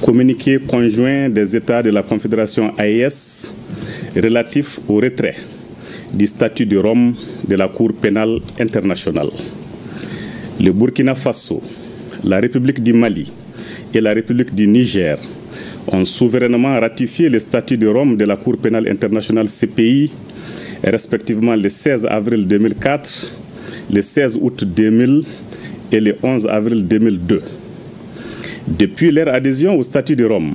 Communiqué conjoint des États de la Confédération AES relatif au retrait du statut de Rome de la Cour pénale internationale. Le Burkina Faso, la République du Mali et la République du Niger ont souverainement ratifié le statut de Rome de la Cour pénale internationale CPI, respectivement le 16 avril 2004, le 16 août 2000 et le 11 avril 2002. Depuis leur adhésion au statut de Rome,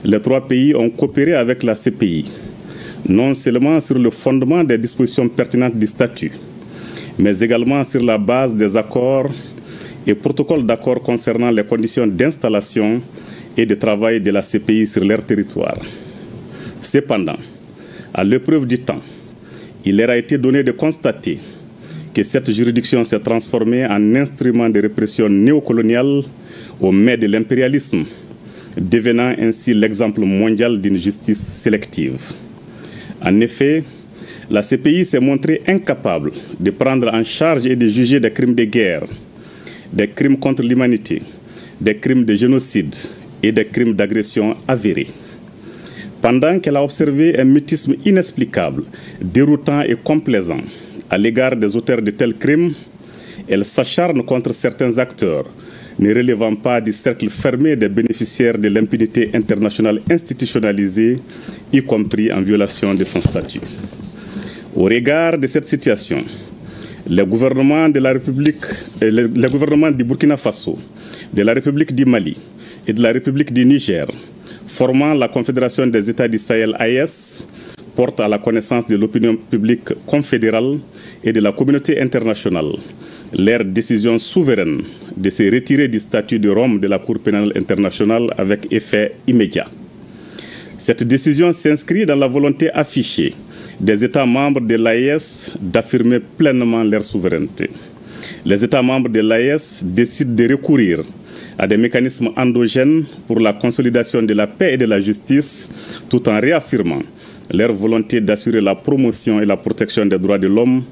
les trois pays ont coopéré avec la CPI, non seulement sur le fondement des dispositions pertinentes du statut, mais également sur la base des accords et protocoles d'accord concernant les conditions d'installation et de travail de la CPI sur leur territoire. Cependant, à l'épreuve du temps, il leur a été donné de constater que cette juridiction s'est transformée en instrument de répression néocoloniale au mets de l'impérialisme, devenant ainsi l'exemple mondial d'une justice sélective. En effet, la CPI s'est montrée incapable de prendre en charge et de juger des crimes de guerre, des crimes contre l'humanité, des crimes de génocide et des crimes d'agression avérés. Pendant qu'elle a observé un mutisme inexplicable, déroutant et complaisant à l'égard des auteurs de tels crimes, elle s'acharne contre certains acteurs ne relevant pas du cercle fermé des bénéficiaires de l'impunité internationale institutionnalisée, y compris en violation de son statut. Au regard de cette situation, les gouvernements de la République, les gouvernements du Burkina Faso, de la République du Mali et de la République du Niger, formant la Confédération des États du Sahel AES, portent à la connaissance de l'opinion publique confédérale et de la communauté internationale leur décision souveraine de se retirer du statut de Rome de la Cour pénale internationale avec effet immédiat. Cette décision s'inscrit dans la volonté affichée des États membres de l'AES d'affirmer pleinement leur souveraineté. Les États membres de l'AES décident de recourir à des mécanismes endogènes pour la consolidation de la paix et de la justice, tout en réaffirmant leur volonté d'assurer la promotion et la protection des droits de l'homme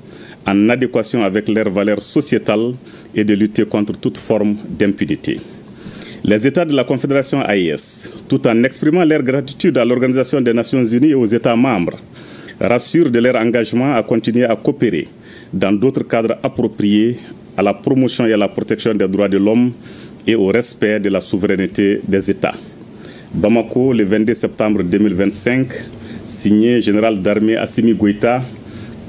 en adéquation avec leurs valeurs sociétales et de lutter contre toute forme d'impunité. Les États de la Confédération AES, tout en exprimant leur gratitude à l'Organisation des Nations Unies et aux États membres, rassurent de leur engagement à continuer à coopérer dans d'autres cadres appropriés à la promotion et à la protection des droits de l'homme et au respect de la souveraineté des États. Bamako, le 22 septembre 2025, signé Général d'armée Assimi Goïta,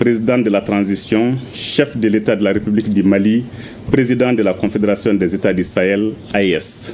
président de la transition, chef de l'État de la République du Mali, président de la Confédération des États du Sahel, AES.